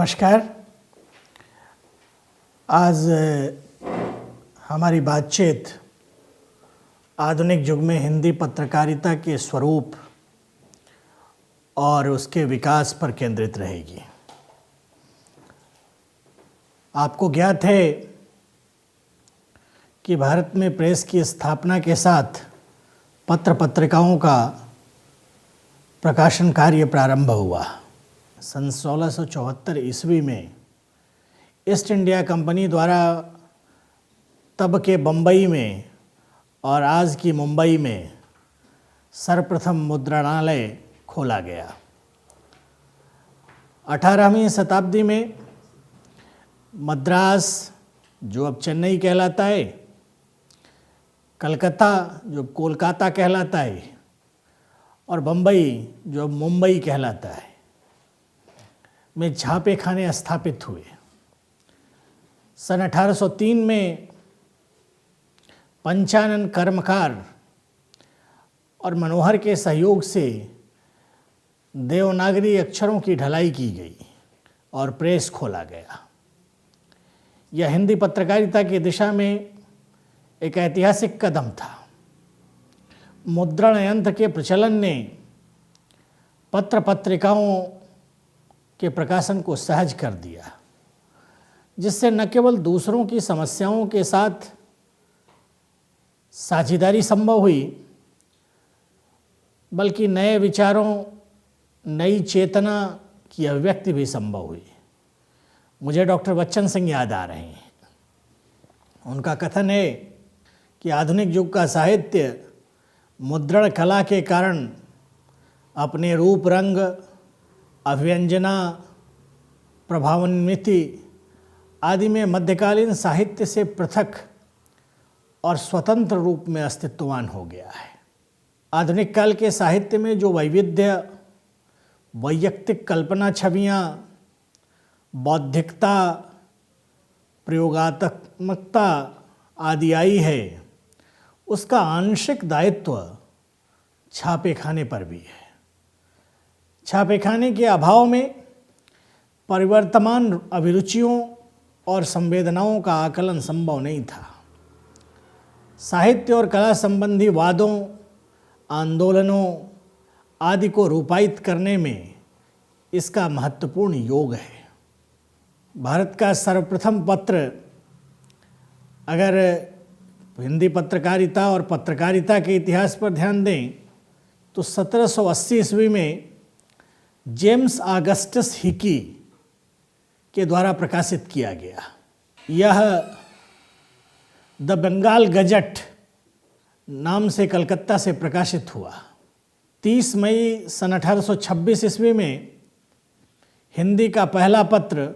नमस्कार। आज हमारी बातचीत आधुनिक युग में हिंदी पत्रकारिता के स्वरूप और उसके विकास पर केंद्रित रहेगी। आपको ज्ञात है कि भारत में प्रेस की स्थापना के साथ पत्र पत्रिकाओं का प्रकाशन कार्य प्रारंभ हुआ। सन 1674 ईस्वी में ईस्ट इंडिया कंपनी द्वारा तब के बम्बई में और आज की मुंबई में सर्वप्रथम मुद्रणालय खोला गया। 18वीं शताब्दी में मद्रास, जो अब चेन्नई कहलाता है, कलकत्ता, जो कोलकाता कहलाता है, और बम्बई, जो अब मुंबई कहलाता है, में छापे खाने स्थापित हुए। सन 1803 में पंचानन कर्मकार और मनोहर के सहयोग से देवनागरी अक्षरों की ढलाई की गई और प्रेस खोला गया। यह हिंदी पत्रकारिता की दिशा में एक ऐतिहासिक कदम था। मुद्रण यंत्र के प्रचलन ने पत्र पत्रिकाओं के प्रकाशन को सहज कर दिया, जिससे न केवल दूसरों की समस्याओं के साथ साझेदारी संभव हुई, बल्कि नए विचारों, नई चेतना की अभिव्यक्ति भी संभव हुई। मुझे डॉक्टर बच्चन सिंह याद आ रहे हैं। उनका कथन है कि आधुनिक युग का साहित्य मुद्रण कला के कारण अपने रूप, रंग, अभिव्यंजना, प्रभावान्विति आदि में मध्यकालीन साहित्य से पृथक और स्वतंत्र रूप में अस्तित्ववान हो गया है। आधुनिक काल के साहित्य में जो वैविध्य, वैयक्तिक कल्पना छवियाँ, बौद्धिकता, प्रयोगात्मकता आदि आई है, उसका आंशिक दायित्व छापे खाने पर भी है। छापे खाने के अभाव में परिवर्तमान अभिरुचियों और संवेदनाओं का आकलन संभव नहीं था। साहित्य और कला संबंधी वादों, आंदोलनों आदि को रूपायित करने में इसका महत्वपूर्ण योग है। भारत का सर्वप्रथम पत्र, अगर हिंदी पत्रकारिता और पत्रकारिता के इतिहास पर ध्यान दें तो 1780 ईस्वी में जेम्स ऑगस्टस हिकी के द्वारा प्रकाशित किया गया। यह द बंगाल गजट नाम से कलकत्ता से प्रकाशित हुआ। 30 मई सन 1826 ईस्वी में हिंदी का पहला पत्र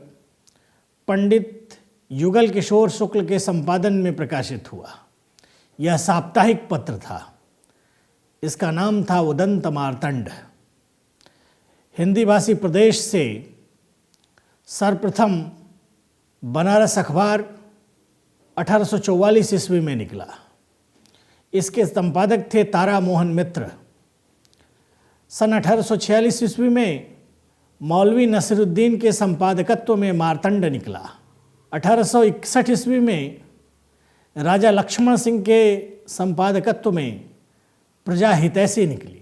पंडित युगल किशोर शुक्ल के संपादन में प्रकाशित हुआ। यह साप्ताहिक पत्र था। इसका नाम था उदंत मार्तंड। हिंदी भाषी प्रदेश से सर्वप्रथम बनारस अखबार 1844 ईस्वी में निकला। इसके संपादक थे तारा मोहन मित्र। सन 1846 ईस्वी में मौलवी नसीरुद्दीन के संपादकत्व में मार्तंड निकला। 1861 ईस्वी में राजा लक्ष्मण सिंह के संपादकत्व में प्रजा हितैषी निकली।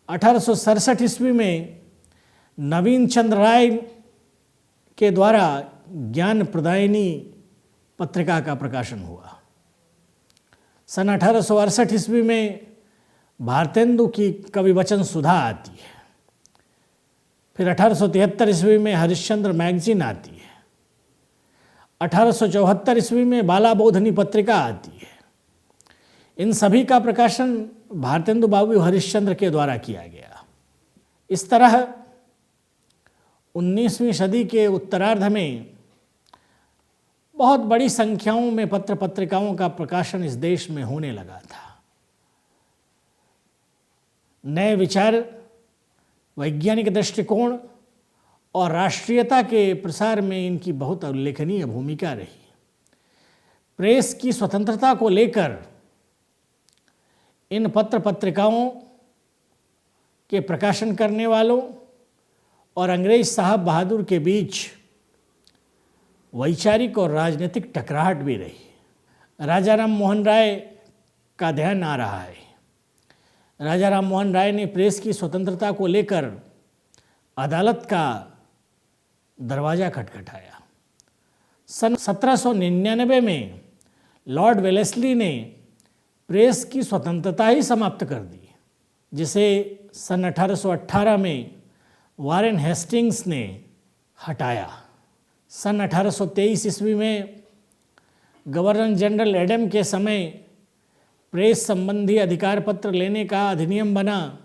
1867 ईस्वी में नवीन चंद्र राय के द्वारा ज्ञान प्रदायिनी पत्रिका का प्रकाशन हुआ। सन 1868 ईस्वी में भारतेंदु की कवि वचन सुधा आती है। फिर 1873 ईस्वी में हरिश्चंद्र मैगजीन आती है। 1874 ईस्वी में बाला बोधनी पत्रिका आती है। इन सभी का प्रकाशन भारतेंदु बाबू हरिश्चंद्र के द्वारा किया गया। इस तरह 19वीं सदी के उत्तरार्ध में बहुत बड़ी संख्याओं में पत्र पत्रिकाओं का प्रकाशन इस देश में होने लगा था। नए विचार, वैज्ञानिक दृष्टिकोण और राष्ट्रीयता के प्रसार में इनकी बहुत उल्लेखनीय भूमिका रही। प्रेस की स्वतंत्रता को लेकर इन पत्र पत्रिकाओं के प्रकाशन करने वालों और अंग्रेज साहब बहादुर के बीच वैचारिक और राजनीतिक टकराहट भी रही। राजा राम मोहन राय का ध्यान आ रहा है। राजा राम मोहन राय ने प्रेस की स्वतंत्रता को लेकर अदालत का दरवाज़ा खटखटाया। सन 1799 में लॉर्ड वेलेस्ली ने प्रेस की स्वतंत्रता ही समाप्त कर दी, जिसे सन 1818 में वारेन हेस्टिंग्स ने हटाया। सन 1823 ईस्वी में गवर्नर जनरल एडम के समय प्रेस संबंधी अधिकार पत्र लेने का अधिनियम बना,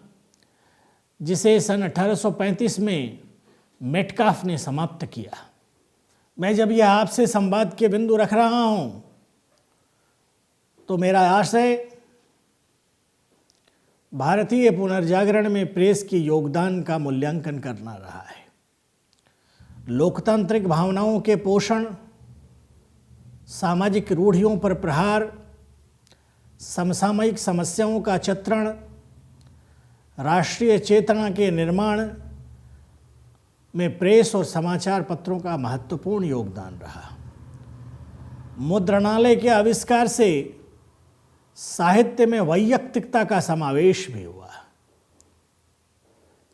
जिसे सन 1835 में मेटकाफ ने समाप्त किया। मैं जब यह आपसे संवाद के बिंदु रख रहा हूँ तो मेरा आशय भारतीय पुनर्जागरण में प्रेस के योगदान का मूल्यांकन करना रहा है। लोकतांत्रिक भावनाओं के पोषण, सामाजिक रूढ़ियों पर प्रहार, समसामयिक समस्याओं का चित्रण, राष्ट्रीय चेतना के निर्माण में प्रेस और समाचार पत्रों का महत्वपूर्ण योगदान रहा। मुद्रणालय के आविष्कार से साहित्य में वैयक्तिकता का समावेश भी हुआ,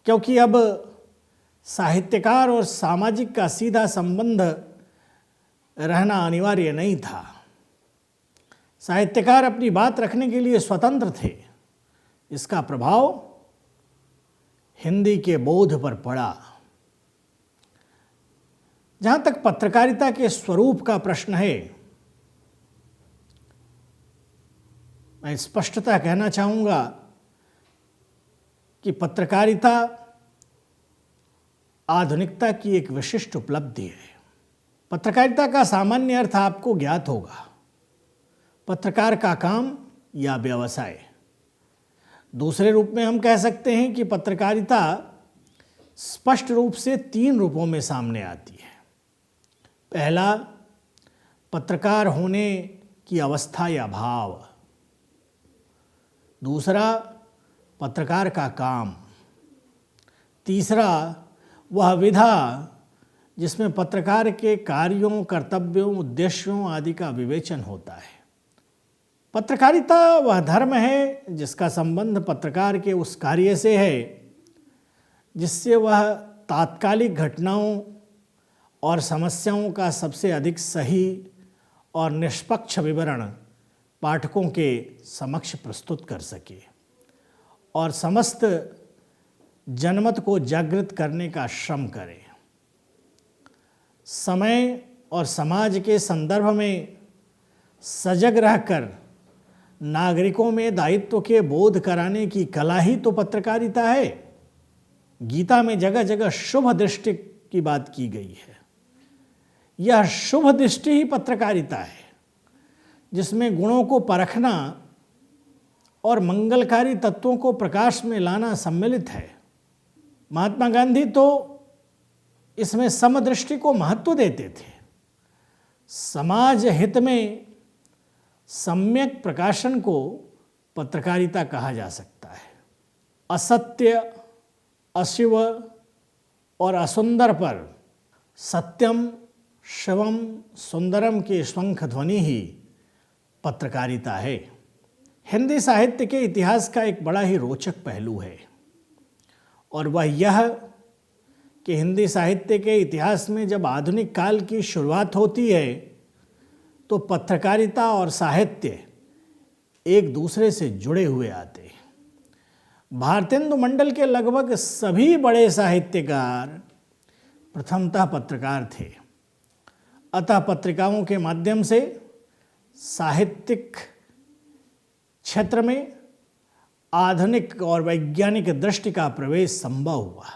क्योंकि अब साहित्यकार और सामाजिक का सीधा संबंध रहना अनिवार्य नहीं था। साहित्यकार अपनी बात रखने के लिए स्वतंत्र थे। इसका प्रभाव हिंदी के बोध पर पड़ा। जहाँ तक पत्रकारिता के स्वरूप का प्रश्न है, मैं स्पष्टता कहना चाहूँगा कि पत्रकारिता आधुनिकता की एक विशिष्ट उपलब्धि है। पत्रकारिता का सामान्य अर्थ आपको ज्ञात होगा, पत्रकार का काम या व्यवसाय। दूसरे रूप में हम कह सकते हैं कि पत्रकारिता स्पष्ट रूप से 3 रूपों में सामने आती है। पहला, पत्रकार होने की अवस्था या भाव। दूसरा, पत्रकार का काम। तीसरा, वह विधा जिसमें पत्रकार के कार्यों, कर्तव्यों, उद्देश्यों आदि का विवेचन होता है। पत्रकारिता वह धर्म है जिसका संबंध पत्रकार के उस कार्य से है जिससे वह तात्कालिक घटनाओं और समस्याओं का सबसे अधिक सही और निष्पक्ष विवरण पाठकों के समक्ष प्रस्तुत कर सके और समस्त जनमत को जागृत करने का श्रम करे। समय और समाज के संदर्भ में सजग रहकर नागरिकों में दायित्व के बोध कराने की कला ही तो पत्रकारिता है। गीता में जगह जगह शुभ दृष्टि की बात की गई है। यह शुभ दृष्टि ही पत्रकारिता है, जिसमें गुणों को परखना और मंगलकारी तत्वों को प्रकाश में लाना सम्मिलित है। महात्मा गांधी तो इसमें समदृष्टि को महत्व देते थे। समाज हित में सम्यक प्रकाशन को पत्रकारिता कहा जा सकता है। असत्य, अशिव और असुंदर पर सत्यम, शिवम, सुंदरम की शंख ध्वनि ही पत्रकारिता है। हिंदी साहित्य के इतिहास का एक बड़ा ही रोचक पहलू है और वह यह कि हिंदी साहित्य के इतिहास में जब आधुनिक काल की शुरुआत होती है तो पत्रकारिता और साहित्य एक दूसरे से जुड़े हुए आते हैं। भारतेंदु मंडल के लगभग सभी बड़े साहित्यकार प्रथमतः पत्रकार थे। अतः पत्रिकाओं के माध्यम से साहित्यिक क्षेत्र में आधुनिक और वैज्ञानिक दृष्टि का प्रवेश संभव हुआ।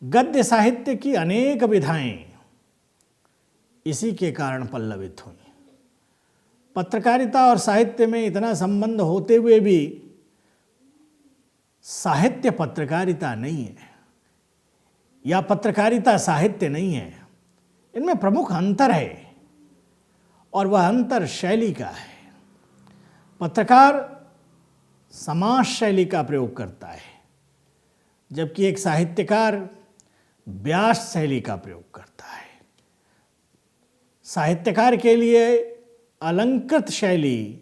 गद्य साहित्य की अनेक विधाएं इसी के कारण पल्लवित हुई। पत्रकारिता और साहित्य में इतना संबंध होते हुए भी साहित्य पत्रकारिता नहीं है या पत्रकारिता साहित्य नहीं है। इनमें प्रमुख अंतर है और वह अंतर शैली का है। पत्रकार समास शैली का प्रयोग करता है, जबकि एक साहित्यकार व्यास शैली का प्रयोग करता है। साहित्यकार के लिए अलंकृत शैली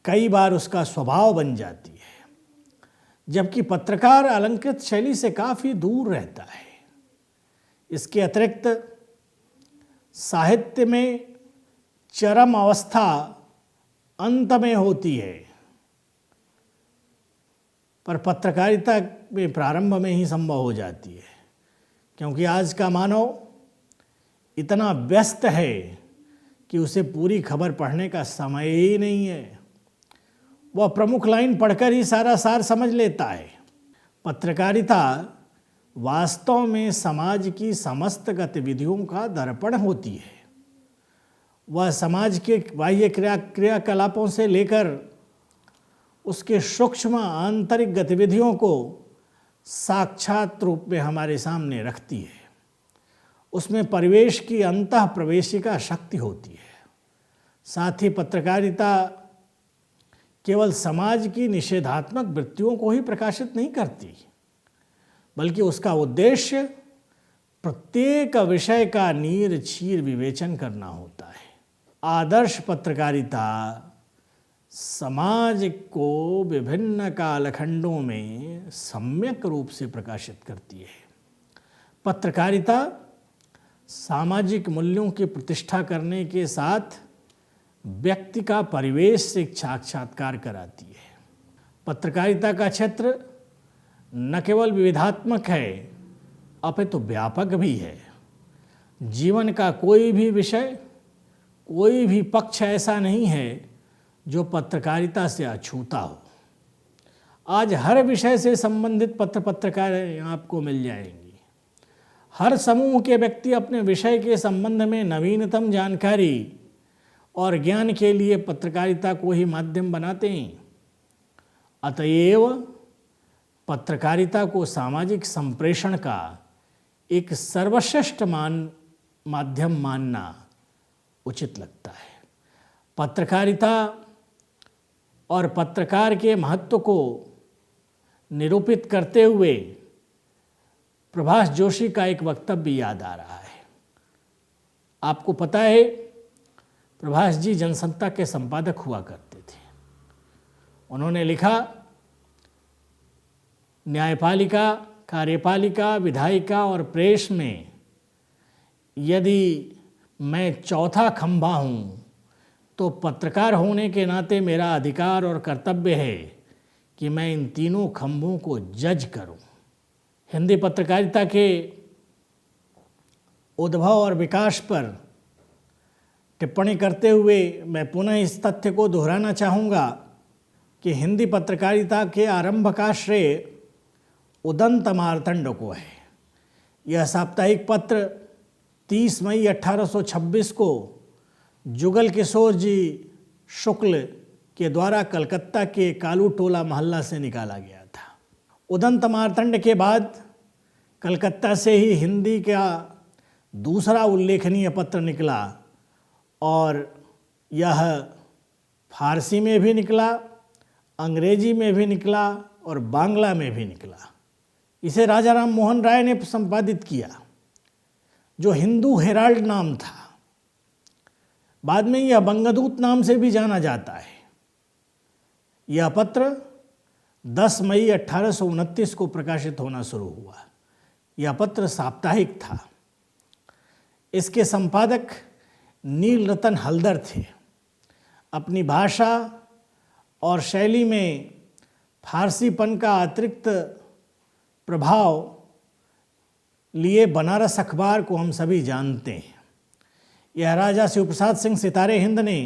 कई बार उसका स्वभाव बन जाती है, जबकि पत्रकार अलंकृत शैली से काफ़ी दूर रहता है। इसके अतिरिक्त साहित्य में चरम अवस्था अंत में होती है, पर पत्रकारिता में प्रारंभ में ही संभव हो जाती है, क्योंकि आज का मानव इतना व्यस्त है कि उसे पूरी खबर पढ़ने का समय ही नहीं है। वह प्रमुख लाइन पढ़कर ही सारा सार समझ लेता है। पत्रकारिता वास्तव में समाज की समस्त गतिविधियों का दर्पण होती है। वह समाज के बाह्य क्रियाकलापों से लेकर उसके सूक्ष्म आंतरिक गतिविधियों को साक्षात रूप में हमारे सामने रखती है। उसमें परिवेश की अंतः प्रवेशिका शक्ति होती है। साथ ही पत्रकारिता केवल समाज की निषेधात्मक वृत्तियों को ही प्रकाशित नहीं करती, बल्कि उसका उद्देश्य प्रत्येक विषय का नीर छीर विवेचन करना होता है। आदर्श पत्रकारिता समाज को विभिन्न कालखंडों में सम्यक रूप से प्रकाशित करती है। पत्रकारिता सामाजिक मूल्यों की प्रतिष्ठा करने के साथ व्यक्ति का परिवेश से साक्षात्कार कराती है। पत्रकारिता का क्षेत्र न केवल विविधात्मक है, अपितु व्यापक भी है। जीवन का कोई भी विषय, कोई भी पक्ष ऐसा नहीं है जो पत्रकारिता से अछूता हो। आज हर विषय से संबंधित पत्रकारें आपको मिल जाएंगी। हर समूह के व्यक्ति अपने विषय के संबंध में नवीनतम जानकारी और ज्ञान के लिए पत्रकारिता को ही माध्यम बनाते हैं। अतएव पत्रकारिता को सामाजिक संप्रेषण का एक सर्वश्रेष्ठ माध्यम मानना उचित लगता है। पत्रकारिता और पत्रकार के महत्व को निरूपित करते हुए प्रभाष जोशी का एक वक्तव्य याद आ रहा है। आपको पता है, प्रभाष जी जनसत्ता के संपादक हुआ करते थे। उन्होंने लिखा, न्यायपालिका, कार्यपालिका, विधायिका और प्रेस में यदि मैं चौथा खंभा हूँ तो पत्रकार होने के नाते मेरा अधिकार और कर्तव्य है कि मैं इन तीनों खंभों को जज करूं। हिंदी पत्रकारिता के उद्भव और विकास पर टिप्पणी करते हुए मैं पुनः इस तथ्य को दोहराना चाहूँगा कि हिंदी पत्रकारिता के आरंभ का श्रेय उदंत मार्तंड को है। यह साप्ताहिक पत्र 30 मई 1826 को जुगल किशोर जी शुक्ल के द्वारा कलकत्ता के कालू टोला मोहल्ला से निकाला गया था। उदंत मार्तंड के बाद कलकत्ता से ही हिंदी का दूसरा उल्लेखनीय पत्र निकला और यह फारसी में भी निकला, अंग्रेजी में भी निकला और बांग्ला में भी निकला। इसे राजा राम मोहन राय ने संपादित किया, जो हिंदू हेराल्ड नाम था। बाद में यह बंगदूत नाम से भी जाना जाता है। यह पत्र 10 मई 1829 को प्रकाशित होना शुरू हुआ। यह पत्र साप्ताहिक था। इसके संपादक नील रतन हलदर थे। अपनी भाषा और शैली में फारसीपन का अतिरिक्त प्रभाव लिए बनारस अखबार को हम सभी जानते हैं। यह राजा शिवप्रसाद सिंह सितारे हिंद ने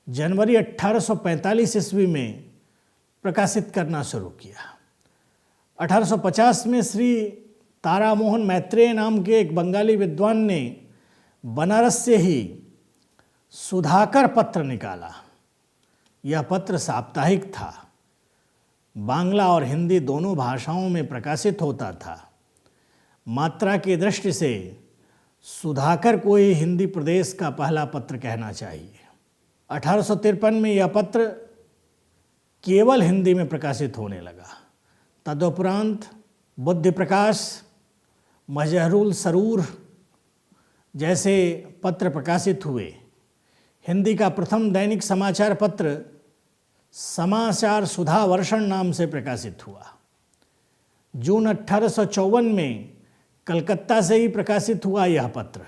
जनवरी 1845 ईस्वी में प्रकाशित करना शुरू किया। 1850 में श्री तारामोहन मैत्रेय नाम के एक बंगाली विद्वान ने बनारस से ही सुधाकर पत्र निकाला। यह पत्र साप्ताहिक था। बांग्ला और हिंदी दोनों भाषाओं में प्रकाशित होता था। मात्रा की दृष्टि से सुधाकर को ही हिंदी प्रदेश का पहला पत्र कहना चाहिए। 1853 में यह पत्र केवल हिंदी में प्रकाशित होने लगा। तदुपरांत बुद्धि प्रकाश, मजहरुल सरूर जैसे पत्र प्रकाशित हुए। हिंदी का प्रथम दैनिक समाचार पत्र समाचार सुधा वर्षण नाम से प्रकाशित हुआ। जून 1854 में कलकत्ता से ही प्रकाशित हुआ यह पत्र।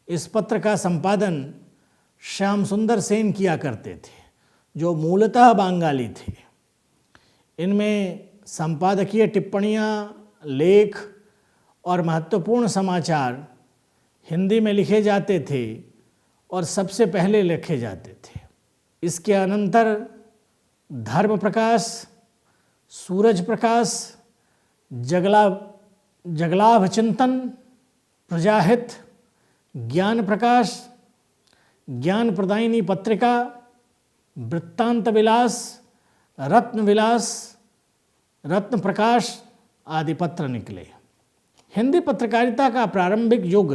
इस पत्र का संपादन श्याम सुंदर सेन किया करते थे, जो मूलतः बंगाली थे। इनमें संपादकीय टिप्पणियाँ, लेख और महत्वपूर्ण समाचार हिंदी में लिखे जाते थे और सबसे पहले लिखे जाते थे। इसके अनंतर धर्म प्रकाश, सूरज प्रकाश, जगलाभ चिंतन, प्रजाहित, ज्ञान प्रकाश, ज्ञान प्रदायिनी पत्रिका, वृत्तांत विलास, रत्न विलास, रत्न प्रकाश आदि पत्र निकले। हिंदी पत्रकारिता का प्रारंभिक युग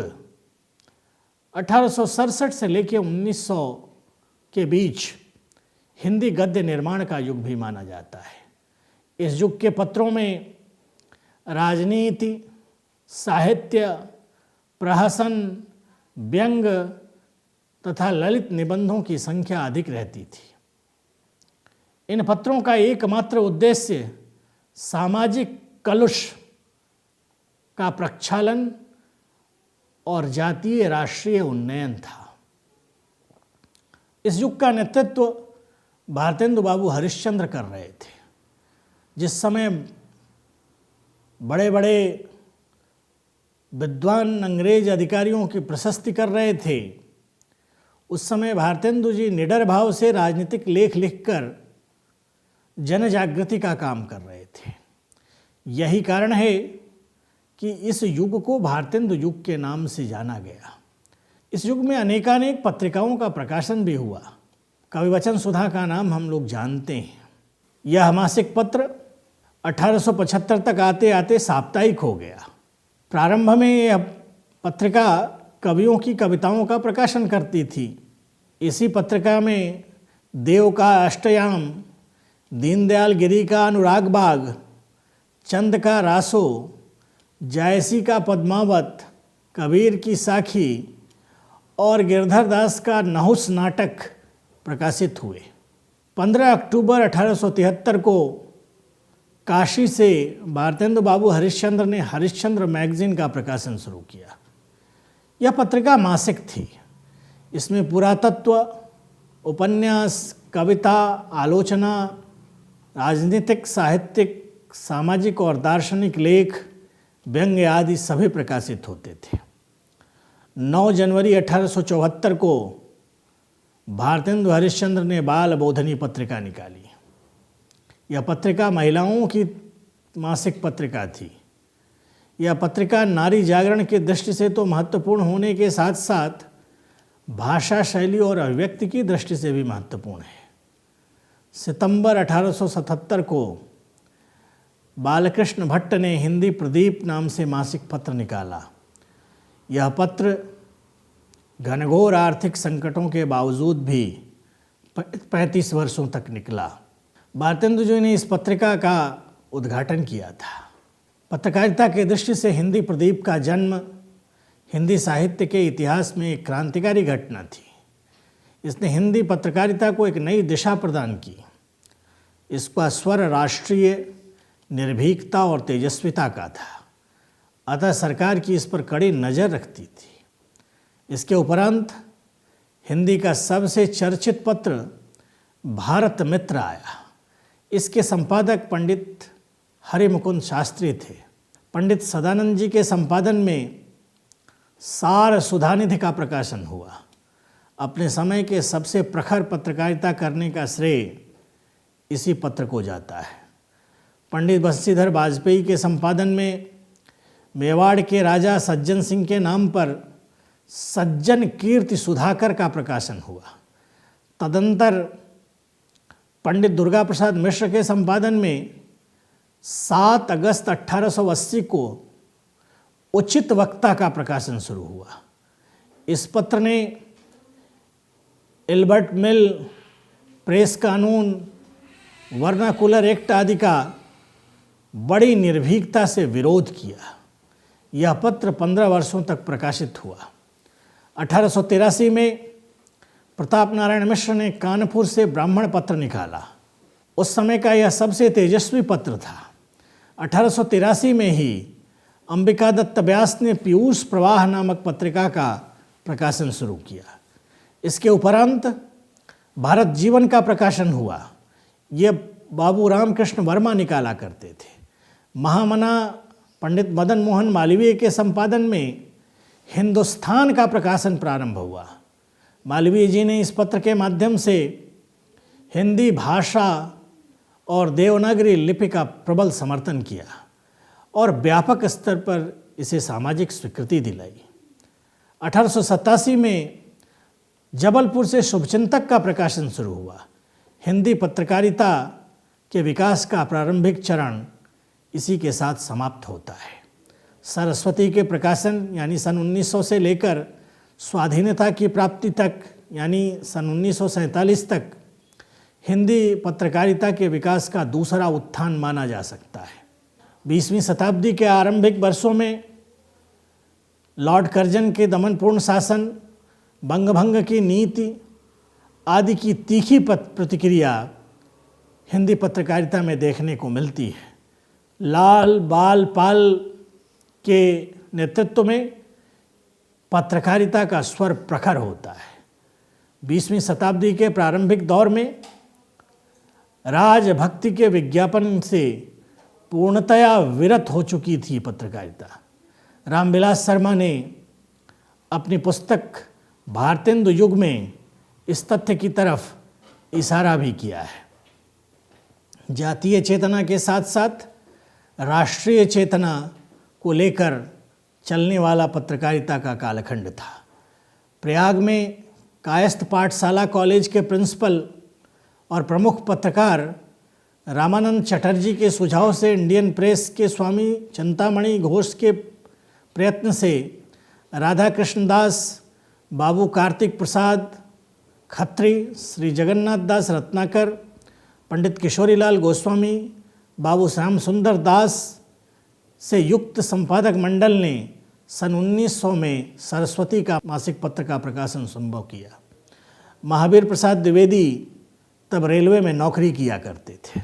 1867 से लेकर 1900 के बीच हिंदी गद्य निर्माण का युग भी माना जाता है। इस युग के पत्रों में राजनीति, साहित्य, प्रहसन, व्यंग तथा ललित निबंधों की संख्या अधिक रहती थी। इन पत्रों का एकमात्र उद्देश्य सामाजिक कलुष का प्रक्षालन और जातीय राष्ट्रीय उन्नयन था। इस युग का नेतृत्व भारतेंदु बाबू हरिश्चंद्र कर रहे थे। जिस समय बड़े बड़े विद्वान अंग्रेज अधिकारियों की प्रशस्ति कर रहे थे, उस समय भारतेंदु जी निडर भाव से राजनीतिक लेख लिखकर जन जागृति का काम कर रहे थे। यही कारण है कि इस युग को भारतेंदु युग के नाम से जाना गया। इस युग में अनेकानेक पत्रिकाओं का प्रकाशन भी हुआ। कविवचन सुधा का नाम हम लोग जानते हैं। यह मासिक पत्र 1875 तक आते आते साप्ताहिक हो गया। प्रारंभ में यह पत्रिका कवियों की कविताओं का प्रकाशन करती थी। इसी पत्रिका में देव का अष्टयाम, दीनदयाल गिरी का अनुराग बाग, चंद का रासो, जायसी का पद्मावत, कबीर की साखी और गिरधर दास का नहुस नाटक प्रकाशित हुए। 15 अक्टूबर 1873 को काशी से भारतेंदु बाबू हरिश्चंद्र ने हरिश्चंद्र मैगजीन का प्रकाशन शुरू किया। यह पत्रिका मासिक थी। इसमें पुरातत्व, उपन्यास, कविता, आलोचना, राजनीतिक, साहित्यिक, सामाजिक और दार्शनिक लेख, व्यंग्य आदि सभी प्रकाशित होते थे। 9 जनवरी 1874 को भारतेंदु हरिश्चंद्र ने बाल बोधनी पत्रिका निकाली। यह पत्रिका महिलाओं की मासिक पत्रिका थी। यह पत्रिका नारी जागरण की दृष्टि से तो महत्वपूर्ण होने के साथ साथ भाषा शैली और अभिव्यक्ति की दृष्टि से भी महत्वपूर्ण है। सितंबर 1877 को बालकृष्ण भट्ट ने हिंदी प्रदीप नाम से मासिक पत्र निकाला। यह पत्र घनघोर आर्थिक संकटों के बावजूद भी 35 वर्षों तक निकला। भारतेंदु जी ने इस पत्रिका का उद्घाटन किया था। पत्रकारिता की दृष्टि से हिंदी प्रदीप का जन्म हिंदी साहित्य के इतिहास में एक क्रांतिकारी घटना थी। इसने हिंदी पत्रकारिता को एक नई दिशा प्रदान की। इसका स्वर राष्ट्रीय निर्भीकता और तेजस्विता का था, अतः सरकार की इस पर कड़ी नज़र रखती थी। इसके उपरांत हिंदी का सबसे चर्चित पत्र भारत मित्र आया। इसके संपादक पंडित हरिमुकुंद शास्त्री थे। पंडित सदानंद जी के संपादन में सार सुधानिधि का प्रकाशन हुआ। अपने समय के सबसे प्रखर पत्रकारिता करने का श्रेय इसी पत्र को जाता है। पंडित बंशीधर वाजपेयी के संपादन में मेवाड़ के राजा सज्जन सिंह के नाम पर सज्जन कीर्ति सुधाकर का प्रकाशन हुआ। तदंतर पंडित दुर्गा प्रसाद मिश्र के संपादन में 7 अगस्त 1880 को उचित वक्ता का प्रकाशन शुरू हुआ। इस पत्र ने एल्बर्ट मिल, प्रेस कानून, वर्नाकुलर एक्ट आदि का बड़ी निर्भीकता से विरोध किया। यह पत्र 15 वर्षों तक प्रकाशित हुआ। 1883 में प्रताप नारायण मिश्र ने कानपुर से ब्राह्मण पत्र निकाला। उस समय का यह सबसे तेजस्वी पत्र था। 1883 में ही अंबिका दत्त व्यास ने पीयूष प्रवाह नामक पत्रिका का प्रकाशन शुरू किया। इसके उपरांत भारत जीवन का प्रकाशन हुआ। ये बाबू रामकृष्ण वर्मा निकाला करते थे। महामना पंडित मदन मोहन मालवीय के संपादन में हिंदुस्तान का प्रकाशन प्रारंभ हुआ। मालवीय जी ने इस पत्र के माध्यम से हिंदी भाषा और देवनागरी लिपि का प्रबल समर्थन किया और व्यापक स्तर पर इसे सामाजिक स्वीकृति दिलाई। 1887 में जबलपुर से शुभचिंतक का प्रकाशन शुरू हुआ। हिंदी पत्रकारिता के विकास का प्रारंभिक चरण इसी के साथ समाप्त होता है। सरस्वती के प्रकाशन यानी सन 1900 से लेकर स्वाधीनता की प्राप्ति तक यानी सन 1947 तक हिंदी पत्रकारिता के विकास का दूसरा उत्थान माना जा सकता है। 20वीं शताब्दी के आरंभिक वर्षों में लॉर्ड कर्जन के दमनपूर्ण शासन, बंगभंग की नीति आदि की तीखी प्रतिक्रिया हिंदी पत्रकारिता में देखने को मिलती है। लाल बाल पाल के नेतृत्व में पत्रकारिता का स्वर प्रखर होता है। 20वीं शताब्दी के प्रारंभिक दौर में राजभक्ति के विज्ञापन से पूर्णतया विरत हो चुकी थी पत्रकारिता। रामविलास शर्मा ने अपनी पुस्तक भारतेंदु युग में इस तथ्य की तरफ इशारा भी किया है। जातीय चेतना के साथ साथ राष्ट्रीय चेतना को लेकर चलने वाला पत्रकारिता का कालखंड था। प्रयाग में कायस्थ पाठशाला कॉलेज के प्रिंसिपल और प्रमुख पत्रकार रामानंद चटर्जी के सुझाव से इंडियन प्रेस के स्वामी चिंतामणि घोष के प्रयत्न से राधा कृष्ण दास, बाबू कार्तिक प्रसाद खत्री, श्री जगन्नाथ दास रत्नाकर, पंडित किशोरीलाल गोस्वामी, बाबू श्याम सुंदर दास से युक्त संपादक मंडल ने सन 1900 में सरस्वती का मासिक पत्र का प्रकाशन संभव किया। महावीर प्रसाद द्विवेदी तब रेलवे में नौकरी किया करते थे।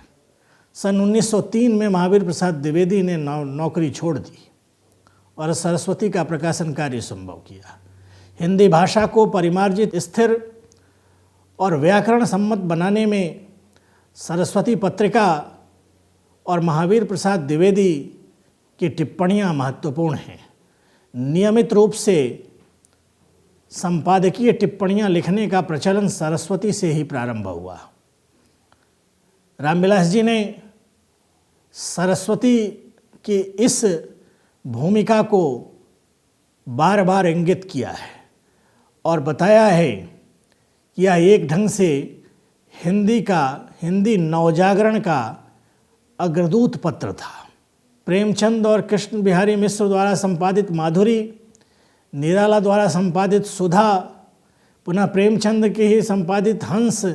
सन 1903 में महावीर प्रसाद द्विवेदी ने नौकरी छोड़ दी और सरस्वती का प्रकाशन कार्य संभव किया। हिंदी भाषा को परिमार्जित, स्थिर और व्याकरण सम्मत बनाने में सरस्वती पत्रिका और महावीर प्रसाद द्विवेदी की टिप्पणियां महत्वपूर्ण हैं। नियमित रूप से संपादकीय टिप्पणियां लिखने का प्रचलन सरस्वती से ही प्रारंभ हुआ। रामविलास जी ने सरस्वती की इस भूमिका को बार बार इंगित किया है और बताया है कि यह एक ढंग से हिंदी नवजागरण का अग्रदूत पत्र था। प्रेमचंद और कृष्ण बिहारी मिश्र द्वारा संपादित माधुरी, निराला द्वारा संपादित सुधा, पुनः प्रेमचंद के ही संपादित हंस,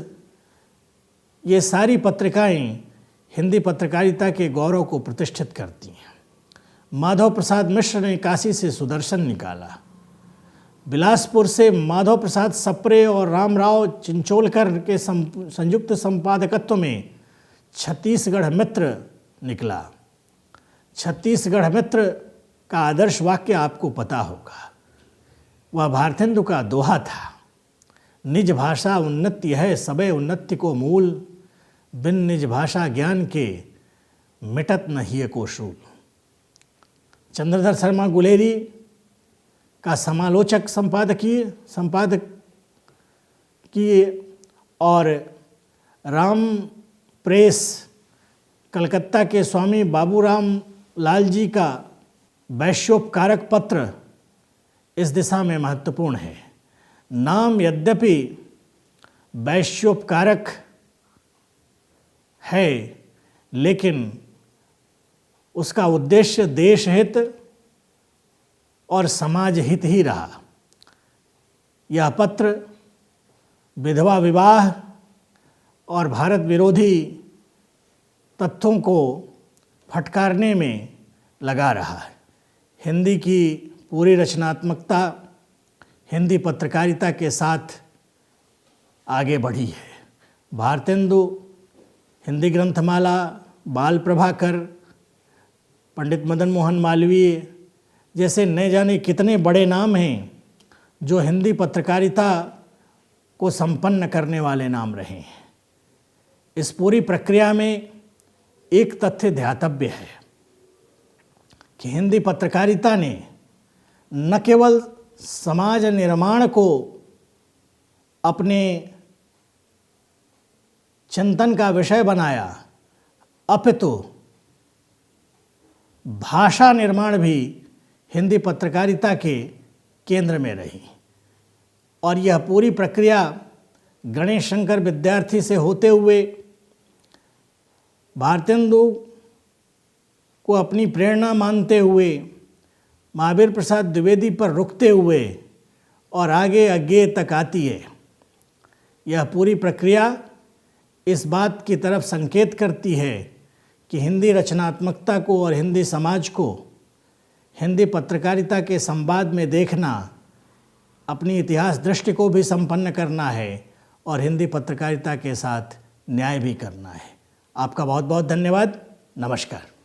ये सारी पत्रिकाएं हिंदी पत्रकारिता के गौरव को प्रतिष्ठित करती हैं। माधव प्रसाद मिश्र ने काशी से सुदर्शन निकाला। बिलासपुर से माधव प्रसाद सप्रे और रामराव चिंचोलकर के संयुक्त संपादकत्व में छत्तीसगढ़ मित्र निकला। छत्तीसगढ़ मित्र का आदर्श वाक्य आपको पता होगा। वह भारतेंदु का दोहा था, निज भाषा उन्नति है सबे उन्नति को मूल, बिन निज भाषा ज्ञान के मिटत न हिय को शूल। चंद्रधर शर्मा गुलेरी का समालोचक संपादक किए और राम प्रेस कलकत्ता के स्वामी बाबूराम लाल जी का वैश्योपकारक पत्र इस दिशा में महत्वपूर्ण है। नाम यद्यपि वैश्योपकारक है, लेकिन उसका उद्देश्य देश हित और समाज हित ही रहा। यह पत्र विधवा विवाह और भारत विरोधी तथ्यों को फटकारने में लगा रहा है। हिंदी की पूरी रचनात्मकता हिंदी पत्रकारिता के साथ आगे बढ़ी है। भारतेंदु, हिंदी ग्रंथमाला, बाल प्रभाकर, पंडित मदन मोहन मालवीय जैसे न जाने कितने बड़े नाम हैं जो हिंदी पत्रकारिता को संपन्न करने वाले नाम रहे हैं। इस पूरी प्रक्रिया में एक तथ्य ध्यातव्य है कि हिंदी पत्रकारिता ने न केवल समाज निर्माण को अपने चिंतन का विषय बनाया, अपितु भाषा निर्माण भी हिंदी पत्रकारिता के केंद्र में रही। और यह पूरी प्रक्रिया गणेश शंकर विद्यार्थी से होते हुए भारतेंदु को अपनी प्रेरणा मानते हुए महावीर प्रसाद द्विवेदी पर रुकते हुए और आगे अज्ञेय तक आती है। यह पूरी प्रक्रिया इस बात की तरफ संकेत करती है कि हिंदी रचनात्मकता को और हिंदी समाज को हिंदी पत्रकारिता के संवाद में देखना, अपनी इतिहास दृष्टि को भी संपन्न करना है और हिंदी पत्रकारिता के साथ न्याय भी करना है। आपका बहुत बहुत धन्यवाद। नमस्कार।